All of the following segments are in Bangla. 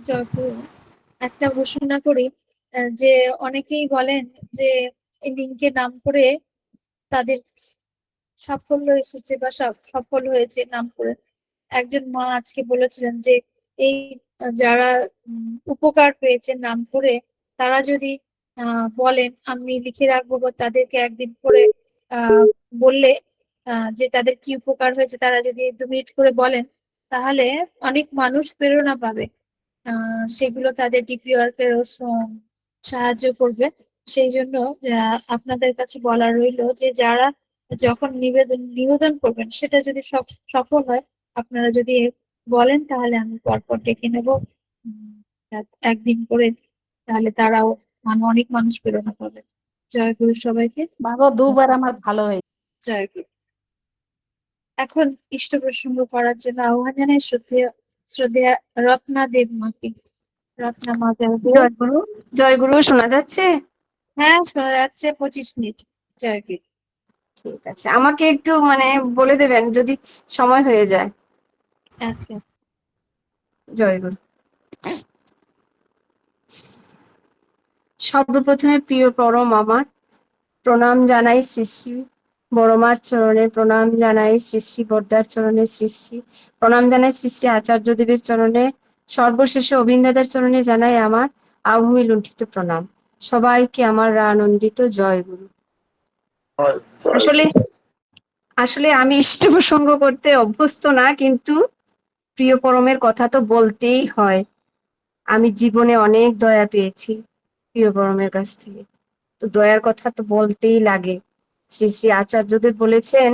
যত একটা ঘোষণা করি, যে অনেকেই বলেন যে এই লিঙ্কে নাম করে তাদের সাফল্য এসেছে বা সফল হয়েছে নাম করে। একজন মা আজকে বলেছিলেন যে এই যারা উপকার পেয়েছে নাম করে, তারা যদি বলেন আমি লিখে রাখবো বা তাদেরকে একদিন করে আহ বললে যে তাদের কি উপকার হয়েছে, তারা যদি 2 মিনিট করে বলেন, তাহলে অনেক মানুষ প্রেরণা পাবে। সেগুলো তাদের ডিপি ওয়ার্কেরও সাহায্য করবে। সেই জন্য আপনাদের কাছে বলা রইলো যে যারা যখন নিবেদন নিবেদন করবেন, সেটা যদি সফল হয়, আপনারা যদি বলেন, তাহলে আমি পরপর ডেকে নেব উম, একদিন করে। তাহলে তারাও অনেক মানুষ প্রেরণা পাবে। জয় গুরু সবাইকে। ভাগো, দুবার আমার ভালো হয়েছে। জয় গুরু। এখন ইষ্ট প্রসঙ্গ করার জন্য আহ্বান জানাই শ্রদ্ধেয় শ্রদ্ধেয়া রত্না দেব মাকে। রত্না মা জয়। জয়গুরু। জয়গুরু শোনা যাচ্ছে? হ্যাঁ, শোনা যাচ্ছে। 25 মিনিট। জয় গুরু। ঠিক আছে, আমাকে একটু বলে দেবেন যদি সময় হয়ে যায়। আচ্ছা। জয়গুরু। সর্বপ্রথমে প্রিয় পরম আমার প্রণাম জানাই শ্রী শ্রী বড়মার চরণে, প্রণাম জানাই শ্রী শ্রী বর্দার চরণে, শ্রী শ্রী প্রণাম জানাই শ্রী শ্রী আচার্য দেবের চরণে, সর্বশেষে অবিন্দাদের চরণে জানাই আমার আভূমি লুণ্ঠিত প্রণাম। সবাইকে আমার আনন্দিত জয় গুরু। আসলে আসলে আমি ইষ্ট প্রসঙ্গ করতে অভ্যস্ত না, কিন্তু প্রিয় পরমের কথা তো বলতেই হয়। আমি জীবনে অনেক দয়া পেয়েছি প্রিয় পরমের কাছ থেকে, তো দয়ার কথা তো বলতেই লাগে। শ্রী শ্রী আচার্যদেব বলেছেন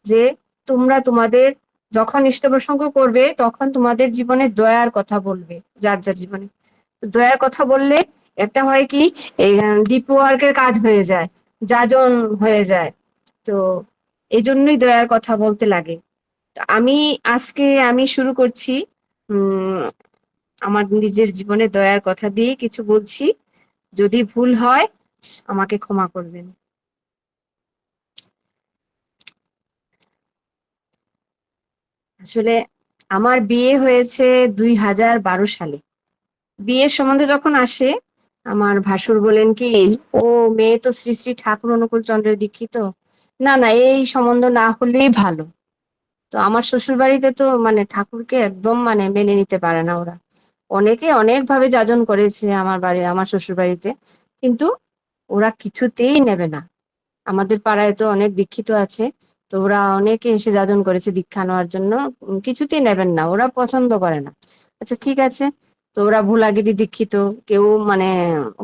যে তোমরা তোমাদের যখন ইষ্ট প্রসঙ্গ করবে, তখন তোমাদের জীবনে দয়ার কথা বলবে, যার যার জীবনে। তো দয়ার কথা বললে একটা হয় কি, এই ডিপ ওয়ার্কের কাজ হয়ে যায়, যাজন হয়ে যায়। তো এই জন্যই দয়ার কথা বলতে লাগে। তো আজকে আমি শুরু করছি উম আমার নিজের জীবনে দয়ার কথা দিয়ে কিছু বলছি। যদি ভুল হয় আমাকে ক্ষমা করবেন। আসলে আমার বিয়ে হয়েছে 2012 সালে। বিয়ের সম্বন্ধে যখন আসে, আমার ভাসুর বলেন কি, ও মেয়ে তো শ্রী শ্রী ঠাকুর অনুকূল চন্দ্রের দীক্ষিত, না না এই সম্বন্ধ না হলেই ভালো। তো আমার শ্বশুর বাড়িতে তো ঠাকুরকে একদম মেনে নিতে পারে না ওরা। অনেকে অনেক ভাবে যাজন করেছে আমার শ্বশুর বাড়িতে, কিন্তু ওরা কিছুতেই নেবে না। আমাদের পাড়ায় তো অনেক দীক্ষিত আছে, তো ওরা অনেকে এসে যাজন করেছে দীক্ষা নেওয়ার জন্য, কিছুতেই নেবেন না, ওরা পছন্দ করে না। আচ্ছা ঠিক আছে, তো ওরা ভোলাগিরি দীক্ষিত, কেউ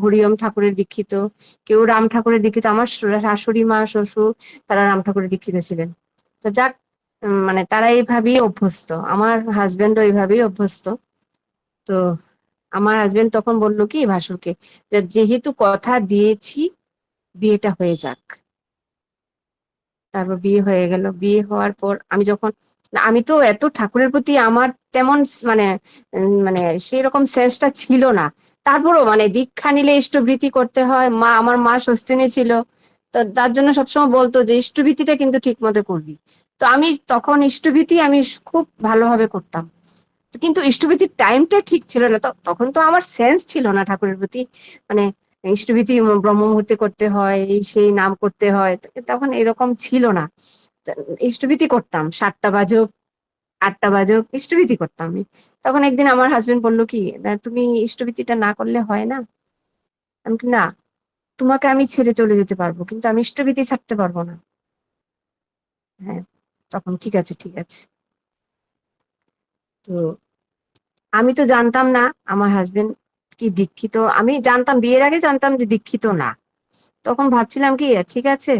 হরিওম ঠাকুরের দীক্ষিত, কেউ রাম ঠাকুরের দীক্ষিত। আমার শাশুড়ি মা শ্বশুর তারা রাম ঠাকুরের দীক্ষিত ছিলেন। তো যাক, তারা এইভাবেই অভ্যস্ত, আমার হাজবেন্ডও এইভাবেই অভ্যস্ত। তো আমার হাজবেন্ড তখন বললো কি ভাসুরকে, যে যেহেতু কথা দিয়েছি বিয়েটা হয়ে যাক। তারপর বিয়ে হয়ে গেল। বিয়ে হওয়ার পর আমি তো এত ঠাকুরের প্রতি আমার তেমন মানে সেই রকম সেন্সটা ছিল না। তারপরও দীক্ষা নিলে ইষ্টভৃতি করতে হয়, আমার মা স্বস্তিনী ছিল, তো তার জন্য সবসময় বলতো যে ইষ্টভৃতিটা কিন্তু ঠিক মতো করবি। তো আমি তখন ইষ্টভৃতি আমি খুব ভালোভাবে করতাম, কিন্তু ইষ্টভৃতির টাইমটা ঠিক ছিল না। তখন তো আমার সেন্স ছিল না ঠাকুরের প্রতি, মানে ইষ্টভৃতি ব্রহ্ম মুহূর্তে করতে হয়, এই সেই নাম করতে হয়, তখন এরকম ছিল না। ইষ্টভৃতি করতাম, 7টা বাজুক 8টা বাজুক ইষ্টভৃতি করতাম আমি। তখন একদিন আমার হাজবেন্ড বললো কি, তুমি ইষ্টভৃতিটা না করলে হয় না?" আমি কি, না, তোমাকে আমি ছেড়ে চলে যেতে পারবো, কিন্তু আমি ইষ্টভৃতি ছাড়তে পারবো না। হ্যাঁ, তখন ঠিক আছে ঠিক আছে। তো আমি তো জানতাম না আমার হাজবেন্ড কি দীক্ষিত। আমি জানতাম, বিয়ের আগে জানতাম যে দীক্ষিত না। তখন ভাবছিলাম কি ঠিক আছে,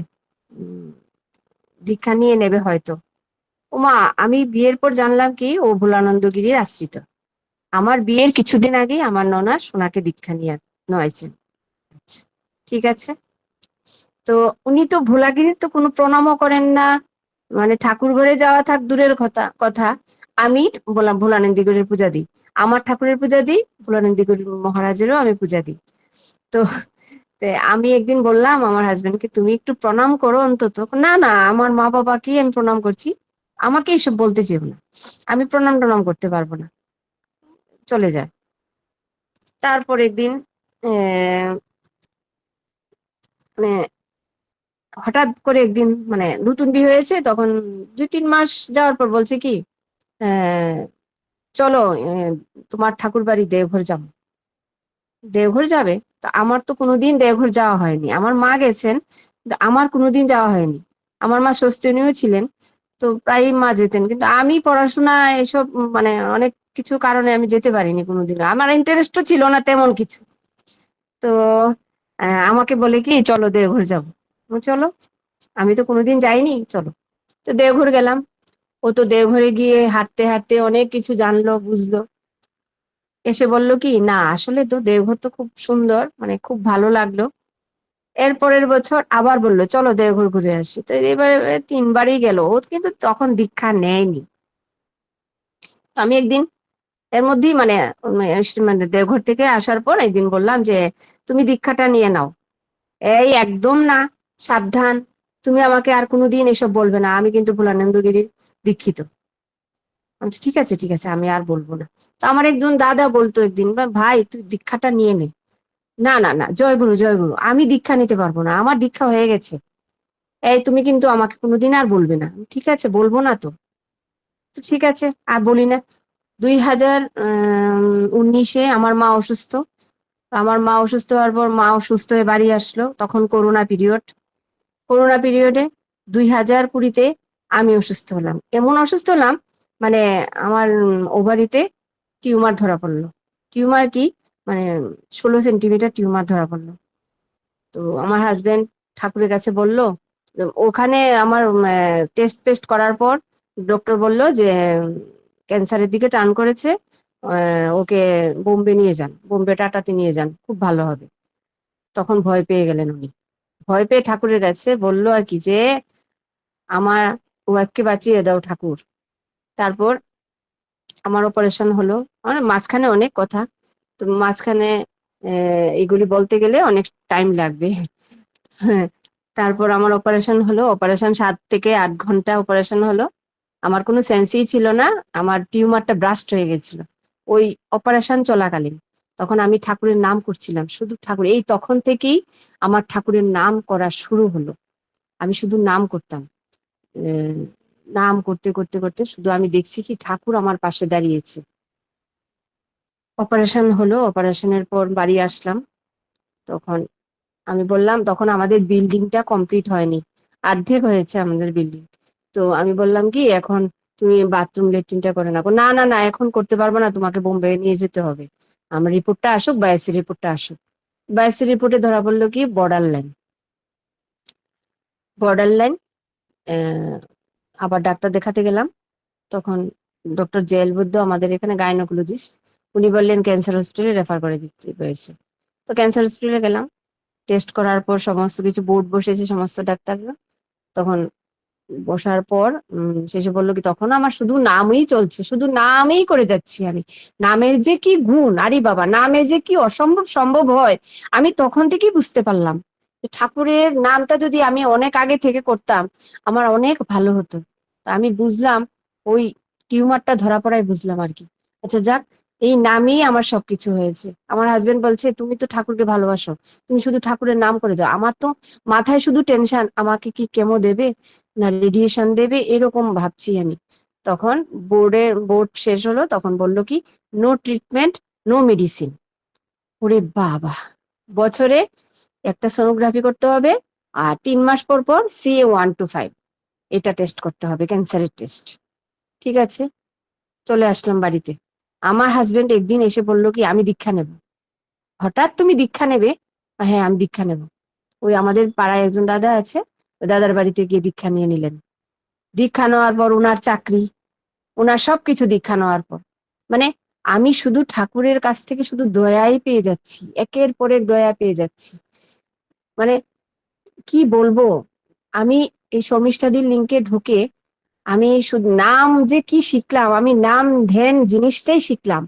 উম, দীক্ষা নিয়ে নেবে হয়তো। ওমা, আমি বিয়ের পর জানলাম কি ও ভোলানন্দগিরির আশ্রিত। আমার বিয়ের কিছুদিন আগেই আমার ননা সোনাকে দীক্ষা নিয়ে নয়ছেন। আচ্ছা, ঠিক আছে। তো উনি তো ভোলাগিরির তো কোনো প্রণামও করেন না, ঠাকুর ঘরে যাওয়া থাক দূরের কথা কথা। আমি বললাম ভোলানন্দীগড়ের পূজা দিই, আমার ঠাকুরের পূজা দিই, ভোলানন্দীগড় মহারাজেরও আমি পূজা দিই। তো আমি একদিন বললাম আমার হাজবেন্ডকে, তুমি একটু প্রণাম করো অন্তত। না না, আমার মা বাবাকেই আমি প্রণাম করছি, আমাকে এসব বলতে চেও না, আমি প্রণাম টনাম করতে পারবো না, চলে যায়। তারপর একদিন মানে হঠাৎ করে একদিন মানে নতুন বিয়ে হয়েছে, তখন 2-3 মাস যাওয়ার পর বলছে কি, আহ, চলো তোমার ঠাকুর বাড়ি দেওঘর যাবো। দেওঘর যাবে? তো আমার তো কোনোদিন দেওঘর যাওয়া হয়নি, আমার মা গেছেন কিন্তু আমার কোনোদিন যাওয়া হয়নি। আমার মা স্বস্তিনীয় ছিলেন, তো প্রায়ই মা যেতেন, কিন্তু আমি পড়াশোনা এসব মানে অনেক কিছু কারণে আমি যেতে পারিনি কোনোদিন, আমার ইন্টারেস্টও ছিল না তেমন কিছু। তো আমাকে বলে কি চলো দেওঘর যাবো। চলো, আমি তো কোনোদিন যাইনি, চলো। তো দেওঘর গেলাম। ও তো দেওঘরে গিয়ে হাঁটতে হাঁটতে অনেক কিছু জানলো বুঝলো, এসে বলল কি না আসলে তো দেওঘর তো খুব সুন্দর, মানে খুব ভালো লাগলো। এর পরের বছর আবার বললো চলো দেওঘর ঘুরে আসি। তো এবারে 3বারই গেল, ও কিন্তু তখন দীক্ষা নেয়নি। তো আমি একদিন এর মধ্যেই মানে মানে দেওঘর থেকে আসার পর একদিন বললাম যে তুমি দীক্ষাটা নিয়ে নাও। এই একদম না, সাবধান, তুমি আমাকে আর কোনোদিন এসব বলবে না, আমি কিন্তু ভোলানন্দগিরির দীক্ষিত। আমি বলছি, ঠিক আছে ঠিক আছে, আমি আর বলবো না। তো আমার একজন দাদা বলতো একদিন, ভাই তুই দীক্ষাটা নিয়ে নে। না না না, জয়গুরু জয়গুরু, আমি দীক্ষা নিতে পারবো না, আমার দীক্ষা হয়ে গেছে। এই তুমি কিন্তু আমাকে কোনোদিন আর বলবে না। ঠিক আছে, বলবো না তো। তো ঠিক আছে, আর বলি না। 2019-এ আমার মা অসুস্থ। আমার মা অসুস্থ হওয়ার পর মা অসুস্থ হয়ে বাড়ি আসলো, তখন করোনা পিরিয়ড। করোনা পিরিয়ডে 2020-তে আমি অসুস্থ হলাম। এমন অসুস্থ হলাম মানে আমার ওভারিতে টিউমার ধরা পড়লো। টিউমার কি, মানে 16 সেন্টিমিটার টিউমার ধরা পড়লো। তো আমার হাজবেন্ড ঠাকুরের কাছে বলল, ওখানে আমার টেস্ট পেস্ট করার পর ডক্টর বলল যে ক্যান্সারের দিকে টার্ন করেছে, ওকে বোম্বে নিয়ে যান, বোম্বে টাটাতে নিয়ে যান, খুব ভালো হবে। তখন ভয় পেয়ে গেলেন উনি। ভয় পেয়ে ঠাকুরের কাছে বললো আর কি যে আমার ওয়াইফকে বাঁচিয়ে দাও ঠাকুর। তারপর আমার অপারেশন হলো। মানে মাঝখানে অনেক কথা, তো মাঝখানে এগুলি বলতে গেলে অনেক টাইম লাগবে। হ্যাঁ, তারপর আমার অপারেশন হলো, অপারেশন 7 থেকে 8 ঘন্টা অপারেশন হলো। আমার কোনো সেন্সই ছিল না, আমার টিউমারটা ব্রাস্ট হয়ে গেছিল ওই অপারেশন চলাকালীন। তখন আমি ঠাকুরের নাম করছিলাম, শুধু ঠাকুর, এই তখন থেকেই আমার ঠাকুরের নাম করা শুরু হলো। আমি শুধু নাম করতাম, আহ, নাম করতে করতে করতে শুধু আমি দেখছি কি ঠাকুর আমার পাশে দাঁড়িয়েছে। অপারেশন হলো, অপারেশনের পর বাড়ি আসলাম। তখন আমি বললাম, তখন আমাদের বিল্ডিংটা কমপ্লিট হয়নি, অর্ধেক হয়েছে আমাদের বিল্ডিং। তো আমি বললাম কি এখন তুমি বাথরুম লেট্রিনটা করে নাও। না না না, এখন করতে পারবো না, তোমাকে বোম্বে নিয়ে যেতে হবে। আমার রিপোর্টটা আসুক, বায়োপসি রিপোর্টটা আসুক। বায়োপসি রিপোর্টে ধরা পড়লো কি বর্ডার লাইন। বর্ডার লাইন, আবার ডাক্তার দেখাতে গেলাম। তখন ডক্টর জেএল বুদ্ধ, আমাদের এখানে গাইনোকোলজিস্ট, উনি বললেন ক্যান্সার হসপিটালে রেফার করে দিতে হয়েছে। তো ক্যান্সার হসপিটালে গেলাম। টেস্ট করার পর সমস্ত কিছু, বোর্ড বসেছে সমস্ত ডাক্তাররা। তখন বসার পর শেষে বললো কি, তখন আমার শুধু নামই চলছে, শুধু নামই করে যাচ্ছি আমি। নামের যে কি গুণ, আরে বাবা, নামে যে কি অসম্ভব সম্ভব হয়, আমি তখন থেকেই বুঝতে পারলাম যে ঠাকুরের নামটা যদি আমি অনেক আগে থেকে করতাম আমার অনেক ভালো হতো। তা আমি বুঝলাম ওই টিউমারটা ধরা পড়ায় বুঝলাম আর কি। আচ্ছা যাক, এই নামেই আমার সবকিছু হয়েছে। আমার হাজবেন্ড বলছে তুমি তো ঠাকুরকে ভালোবাসো, তুমি শুধু ঠাকুরের নাম করে যাও। আমার তো মাথায় শুধু টেনশন, আমাকে কি কেমো দেবে না রেডিয়েশন দেবে, এরকম ভাবছি আমি। তখন বোর্ড শেষ হলো, তখন বললো কি নো ট্রিটমেন্ট, নো মেডিসিন। ওরে বাবা, বছরে একটা সোনোগ্রাফি করতে হবে, আর 3 মাস পর পর CA 125 এটা টেস্ট করতে হবে, ক্যান্সারের টেস্ট। ঠিক আছে, চলে আসলাম বাড়িতে। আমার হাজবেন্ড একদিন এসে বললো কি আমি দীক্ষা নেব। হঠাৎ তুমি দীক্ষা নেবে? হ্যাঁ আমি দীক্ষা নেব। ওই আমাদের পাড়ায় একজন দাদা আছে, ওই দাদার বাড়িতে গিয়ে দীক্ষা নিয়ে নিলেন। দীক্ষা নেওয়ার পর ওনার চাকরি, ওনার সবকিছু দীক্ষা নেওয়ার পর, মানে আমি শুধু ঠাকুরের কাছ থেকে শুধু দয়াই পেয়ে যাচ্ছি, একের পর এক দয়া পেয়ে যাচ্ছি। মানে কি বলবো, আমি এই শর্মিষ্ঠাদির লিঙ্কে ঢুকে আমি শুধু নাম যে কি শিখলাম, আমি নাম ধ্যান জিনিসটাই শিখলাম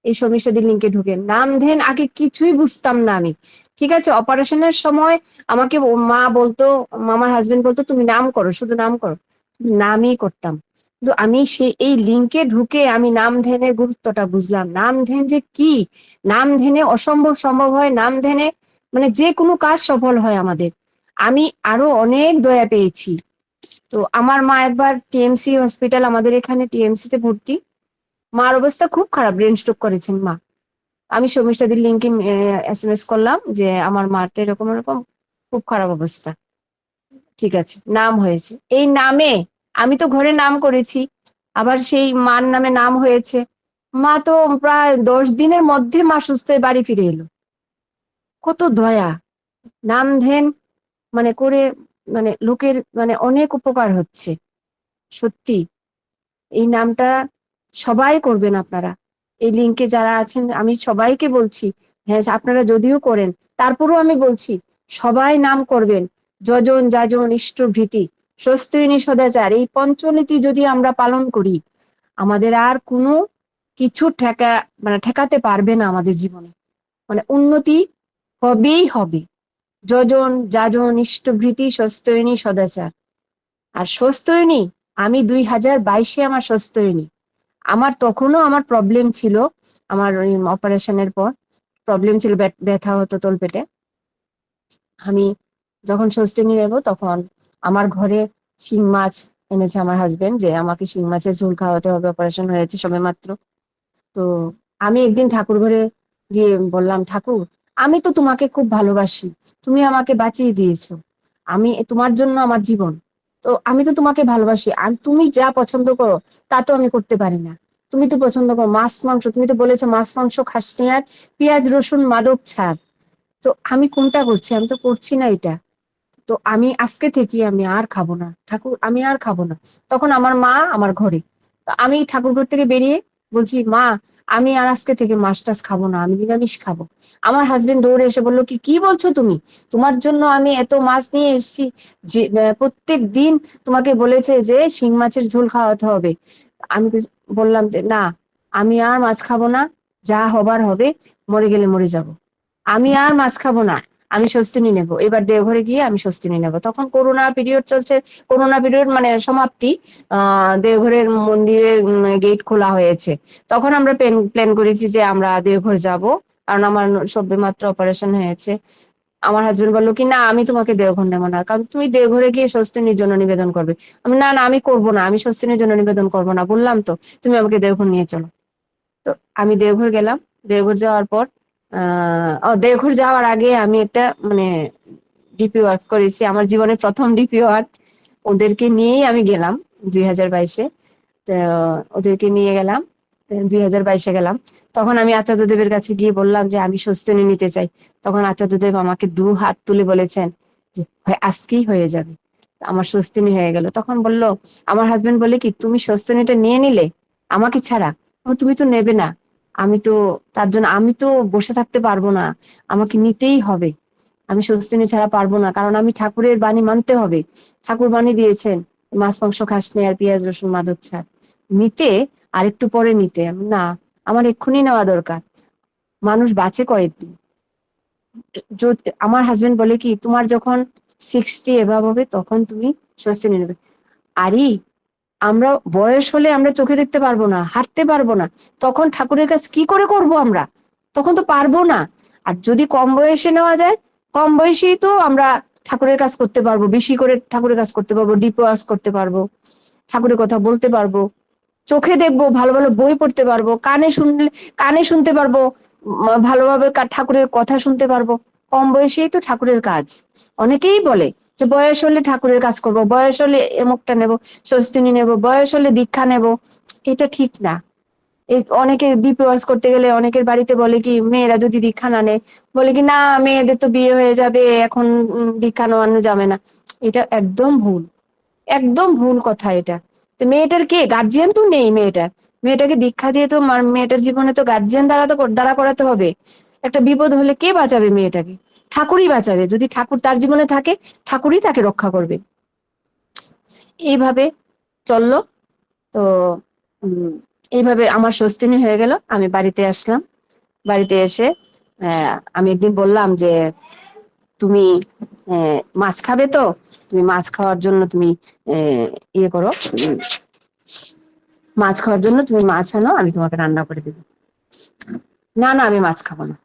এই শর্মিষ্ঠাদির লিঙ্কে ঢুকে। নাম ধ্যান আগে কিছুই বুঝতাম না আমি। ঠিক আছে, অপারেশনের সময় আমাকে মা বলতো, আমার হাজবেন্ড বলতো তুমি নাম করো, শুধু নাম করো, নামই করতাম। কিন্তু আমি এই লিঙ্কে ঢুকে আমি নাম ধ্যানের গুরুত্বটা বুঝলাম। নাম ধ্যান যে কি, নাম ধ্যানে অসম্ভব সম্ভব হয়, নাম ধ্যানে মানে যে কোনো কাজ সফল হয় আমাদের। আমি আরো অনেক দয়া পেয়েছি। তো আমার মা একবার টিএমসি হসপিটাল, আমাদের এখানে টিএমসি তে ভর্তি। মার অবস্থা খুব খারাপ, ব্রেন স্ট্রোক করেছেন মা। আমি শর্মিষ্ঠাদির লিঙ্কে SMS করলাম যে আমার মার তো এরকম এরকম খুব খারাপ অবস্থা। ঠিক আছে, নাম হয়েছে। এই নামে আমি তো ঘরে নাম করেছি, আবার সেই মার নামে নাম হয়েছে। মা তো প্রায় 10 দিনের মধ্যে মা সুস্থ হয়ে বাড়ি ফিরে এলো। কত দয়া! নাম ধ্যান মানে করে মানে লোকের মানে অনেক উপকার হচ্ছে সত্যি। এই নামটা সবাই করবেন আপনারা। এই লিঙ্কে যারা আছেন আমি সবাইকে বলছি, হ্যাঁ আপনারা যদিও করেন তারপরেও আমি বলছি সবাই নাম করবেন। যজন যাজন ইষ্টভৃতি স্বস্তিনী সদাচার, এই পঞ্চনীতি যদি আমরা পালন করি, আমাদের আর কোনো কিছু ঠেকাতে পারবে না আমাদের জীবনে। মানে উন্নতি হবেই হবে। যজন যাজন ইষ্টভৃতি স্বস্তিনী সদাচার। আর স্বস্তিনী, আমি 2022-এ আমার স্বস্তিনী। আমার তখনও আমার প্রবলেম ছিল, আমার ওই অপারেশনের পর প্রবলেম ছিল, ব্যথা হতো তলপেটে। আমি যখন স্বস্তিনী নেব তখন আমার ঘরে শিং মাছ এনেছে আমার হাজবেন্ড, যে আমাকে শিং মাছের ঝোল খাওয়াতে হবে, অপারেশন হয়েছে সবে মাত্র। তো আমি একদিন ঠাকুর ঘরে গিয়ে বললাম, ঠাকুর আমি তো তোমাকে খুব ভালোবাসি, তুমি আমাকে বাঁচিয়ে দিয়েছো, আমি তোমার জন্য আমার জীবন, তো আমি তো তোমাকে ভালোবাসি, আর তুমি যা পছন্দ করো তা তো আমি করতে পারি না। তুমি তো পছন্দ করো মাছ মাংস, তুমি তো বলেছো মাছ মাংস খাস নি, আর পেঁয়াজ রসুন মাদক ছাড়। তো আমি কোনটা করছি? আমি তো করছি না এটা। তো আমি আজকে থেকে আমি আর খাবো না ঠাকুর, আমি আর খাবো না। তখন আমার মা আমার ঘরে, তো আমি ঠাকুর ঘর থেকে বেরিয়ে বলছি, মা আমি আর আজকে থেকে মাছ টাছ খাবো না, আমি নিরামিষ খাবো। আমার হাজবেন্ড দৌড়ে এসে বললো, কি বলছো তুমি? তোমার জন্য আমি এত মাছ নিয়ে এসেছি, যে প্রত্যেক দিন তোমাকে বলেছে যে শিং মাছের ঝোল খাওয়াতে হবে। আমি বললাম যে না, আমি আর মাছ খাবো না, যা হবার হবে, মরে গেলে মরে যাব, আমি আর মাছ খাবো না, আমি স্বস্তিনী নেব। এবার দেওঘরে গিয়ে আমি স্বস্তিনী নেব। তখন করোনা পিরিয়ড চলছে, করোনা পিরিয়ড মানে সমাপ্তি। দেওঘরের মন্দিরের গেট খোলা হয়েছে। তখন আমরা প্ল্যান করেছি যে আমরা দেওঘর যাব, কারণ আমার সবে মাত্র অপারেশন হয়েছে। আমার হাজবেন্ড বললো কি, না আমি তোমাকে দেওঘর নেবো না, কারণ তুমি দেওঘরে গিয়ে স্বস্তিনীর জন্য নিবেদন করবে। আমি না না, আমি করবো না, আমি স্বস্তিনীর জন্য নিবেদন করবো না, বললাম তো, তুমি আমাকে দেওঘর নিয়ে চলো। তো আমি দেওঘর গেলাম। দেওঘর যাওয়ার পর দেওঘর যাওয়ার আগে আমি একটা মানে ডিপি ওয়ার্ক করেছি, আমার জীবনের প্রথম ডিপি ওয়ার্ক। ওদেরকে নিয়েই আমি গেলাম 2022-এ। তো ওদেরকে নিয়ে গেলাম, 2022-এ গেলাম। তখন আমি আচার্যদেবের কাছে গিয়ে বললাম যে আমি স্বস্তিনী নিতে চাই। তখন আচার্যদেব আমাকে 2 হাত তুলে বলেছেন যে আজকেই হয়ে যাবে। আমার স্বস্তিনী হয়ে গেল। তখন বললো, আমার হাজবেন্ড বলে কি, তুমি স্বস্তিনীটা নিয়ে নিলে আমাকে ছাড়া? তুমি তো নেবে না। আমি তো তার জন্য আমি তো বসে থাকতে পারবো না, আমাকে নিতেই হবে। আমি স্বস্তিনী ছাড়া পারবো না, কারণ আমি ঠাকুরের বাণী মানতে হবে। ঠাকুর বাণী দিয়েছেন মাছ মাংস খাস নে আর পেঁয়াজ রসুন মাদক ছাড়। নিতে আর একটু পরে নিতে, না আমার এক্ষুনি নেওয়া দরকার। মানুষ বাঁচে কয়েকদিন। আমার হাজবেন্ড বলে কি, তোমার যখন 60 এভাব হবে তখন তুমি স্বস্তিনী নেবে। আরে আমরা বয়স হলে আমরা চোখে দেখতে পারবো না, হাঁটতে পারবো না, তখন ঠাকুরের কাজ কি করে করব আমরা? তখন তো পারবো না। আর যদি কম বয়সে নেওয়া যায়, কম বয়সেই তো আমরা ঠাকুরের কাজ করতে পারবো, বেশি করে ঠাকুরের কাজ করতে পারবো, ডিপ ওয়ার্কস করতে পারবো, ঠাকুরের কথা বলতে পারবো, চোখে দেখবো, ভালো ভালো বই পড়তে পারবো, কানে শুনতে পারবো, ভালোভাবে ঠাকুরের কথা শুনতে পারবো। কম বয়সেই তো ঠাকুরের কাজ। অনেকেই বলে যে বয়স হলে ঠাকুরের কাজ করব, বয়স হলে এমুকটা নেব, স্বস্তিনী নেব, বয়স হলে দীক্ষা নেব। এটা ঠিক না। এই অনেকে ডিপ ওয়ার্কস করতে গেলে অনেকের বাড়িতে বলে কি, মেয়েরা যদি দীক্ষা না নেয়, বলে কি না মেয়েদের তো বিয়ে হয়ে যাবে, এখন দীক্ষা নেওয়ানো যাবে না। এটা একদম ভুল, একদম ভুল কথা এটা। তো মেয়েটার কে গার্জিয়ান তো নেই মেয়েটার, মেয়েটাকে দীক্ষা দিয়ে তো মেয়েটার জীবনে তো গার্জিয়ান দাঁড়া করাতে হবে। একটা বিপদ হলে কে বাঁচাবে মেয়েটাকে? ঠাকুরই বাঁচাবে। যদি ঠাকুর তার জীবনে থাকে, ঠাকুরই তাকে রক্ষা করবে। এইভাবে চললো। তো উম, এইভাবে আমার স্বস্তিনী হয়ে গেল। আমি বাড়িতে আসলাম। বাড়িতে এসে আমি একদিন বললাম যে তুমি মাছ খাবে তো, তুমি মাছ খাওয়ার জন্য তুমি ইয়ে করো, মাছ খাওয়ার জন্য তুমি মাছ আনো, আমি তোমাকে রান্না করে দেবো। না না, আমি মাছ খাবো না,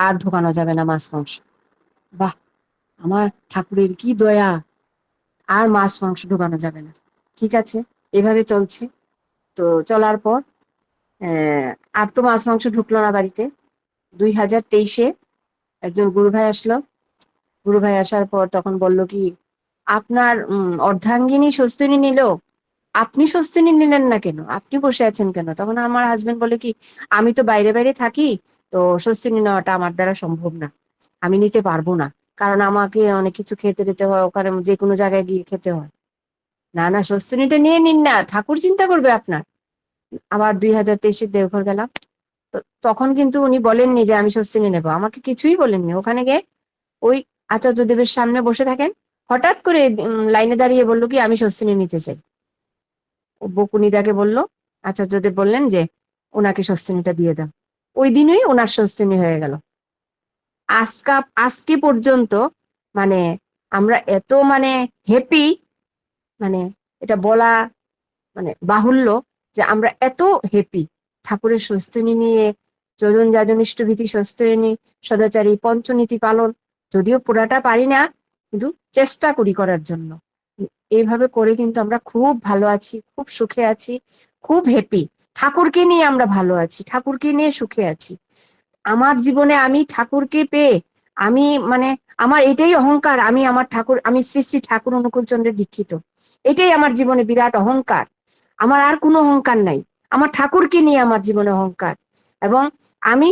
আর ঢোকানো যাবে না মাছ মাংস। বাহ, আমার ঠাকুরের কি দয়া, আর মাছ মাংস ঢোকানো যাবে না। ঠিক আছে, এভাবে চলছে। তো চলার পর আর তো মাছ মাংস ঢুকলো না বাড়িতে। 2023-এ একজন গুরু ভাই আসলো। গুরু ভাই আসার পর তখন বলল কি, আপনার অর্ধাঙ্গিনী স্বস্তিনী নিল, আপনি স্বস্তিনী নিলেন না কেন, আপনি বসে আছেন কেন? তখন আমার হাজবেন্ড বলে কি, আমি তো বাইরে বাইরে থাকি, তো স্বস্তিনী নেওয়াটা আমার দ্বারা সম্ভব না, আমি নিতে পারবো না, কারণ আমাকে অনেক কিছু খেতে দিতে হয়, ওখানে যে কোনো জায়গায় গিয়ে খেতে হয়। না না, স্বস্তিনীটা নিয়ে নিন না, ঠাকুর চিন্তা করবে আপনার। আবার 2023-এ দেওঘর গেলাম। তো তখন কিন্তু উনি বলেননি যে আমি স্বস্তিনী নেবো, আমাকে কিছুই বলেননি। ওখানে গিয়ে ওই আচার্য দেবের সামনে বসে থাকেন, হঠাৎ করে লাইনে দাঁড়িয়ে বললো কি, আমি স্বস্তিনী নিতে চাই। ও বকুনিদাকে বললো, আচার্যদেব বললেন যে ওনাকে স্বস্তিনীটা দিয়ে দাও। ওই দিনই ওনার স্বস্তিনী হয়ে গেল। আজকে পর্যন্ত মানে আমরা এত মানে হ্যাপি, মানে এটা বলা মানে বাহুল্য, যে আমরা এত হ্যাপি ঠাকুরের স্বস্তিনী নিয়ে। যোজন যাজন ইষ্টভীতি স্বস্তিনী সদাচারী পঞ্চনীতি পালন, যদিও পুরাটা পারি না, কিন্তু চেষ্টা করি করার জন্য। এইভাবে করে কিন্তু আমরা খুব ভালো আছি, খুব সুখে আছি, খুব হ্যাপি। ঠাকুরকে নিয়ে আমরা ভালো আছি, ঠাকুরকে নিয়ে সুখে আছি। আমার জীবনে আমি ঠাকুরকে পেয়ে আমি মানে আমার এটাই অহংকার, আমি আমার ঠাকুর, আমি শ্রী শ্রী ঠাকুর অনুকূল চন্দ্রের দীক্ষিত। এটাই আমার জীবনে বিরাট অহংকার। আমার আর কোনো অহংকার নাই, আমার ঠাকুরকে নিয়ে আমার জীবনে অহংকার। এবং আমি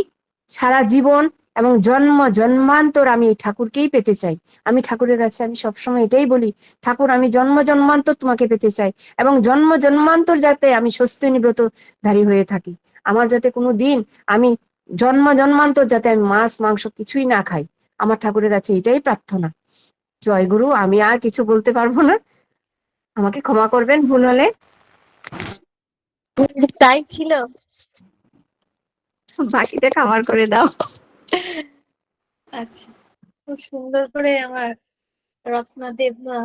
সারা জীবন এবং জন্ম জন্মান্তর আমি এই ঠাকুরকেই পেতে চাই। আমি ঠাকুরের কাছে আমি সবসময় এটাই বলি, ঠাকুর আমি জন্ম জন্মান্তর তোমাকে পেতে চাই, এবং জন্ম জন্মান্তর যাতে আমি স্বস্তিনী ব্রতধারী হয়ে থাকি। আমার যাতে কোনো দিন আমি জন্ম জন্মান্তর যাতে আমি মাছ মাংস কিছুই না খাই, আমার ঠাকুরের কাছে এটাই প্রার্থনা। জয় গুরু, আমি আর কিছু বলতে পারবো না, আমাকে ক্ষমা করবেন ভুল হলে। তাই ছিল। বাকিটা খাবার করে দাও। আচ্ছা, খুব সুন্দর করে আমার রত্নাদেব মা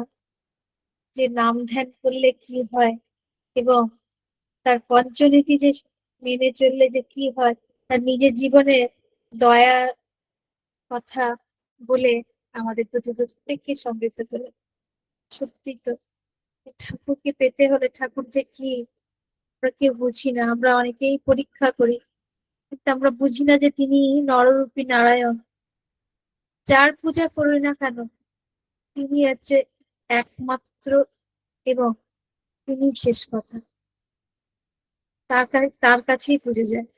যে নাম ধ্যান করলে কি হয় এবং তার পঞ্চনীতি যে মেনে চললে যে কি হয়, তার নিজের জীবনে দয়া কথা বলে আমাদের প্রতি প্রত্যেককে সমৃদ্ধ করে। সত্যি তো, ঠাকুরকে পেতে হলে ঠাকুর যে কি আমরা কেউ বুঝি না। আমরা অনেকেই পরীক্ষা করি, কিন্তু আমরা বুঝি না যে তিনি নররূপী নারায়ণ। যার পূজা করি না কেন, তিনি হচ্ছে একমাত্র এবং তিনি শেষ কথা। তার কাছেই পুজো যায়।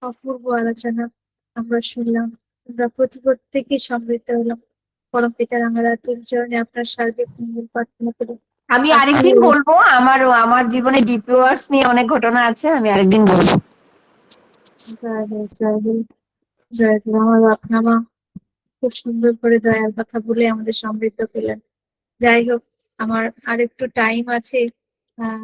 অপূর্ব আলোচনা আমরা শুনলাম, আমরা প্রত্যেকে সমৃদ্ধ হলাম। পরম পিতার আমার আতুল চরণে আপনার সার্বিক মঙ্গল প্রার্থনা করি। আমি আজকে আরেকদিন বলবো, আমার জীবনে ডিপি ওয়ার্কস নিয়ে অনেক ঘটনা আছে, আমি আরেকদিন বলবো। জয় হোক, জয় হোক, জয় হোক। আমার বাপনা মা খুব সুন্দর করে দয়ার কথা বলে আমাদের সমৃদ্ধ করলেন। যাই হোক, আমার আর একটু টাইম আছে।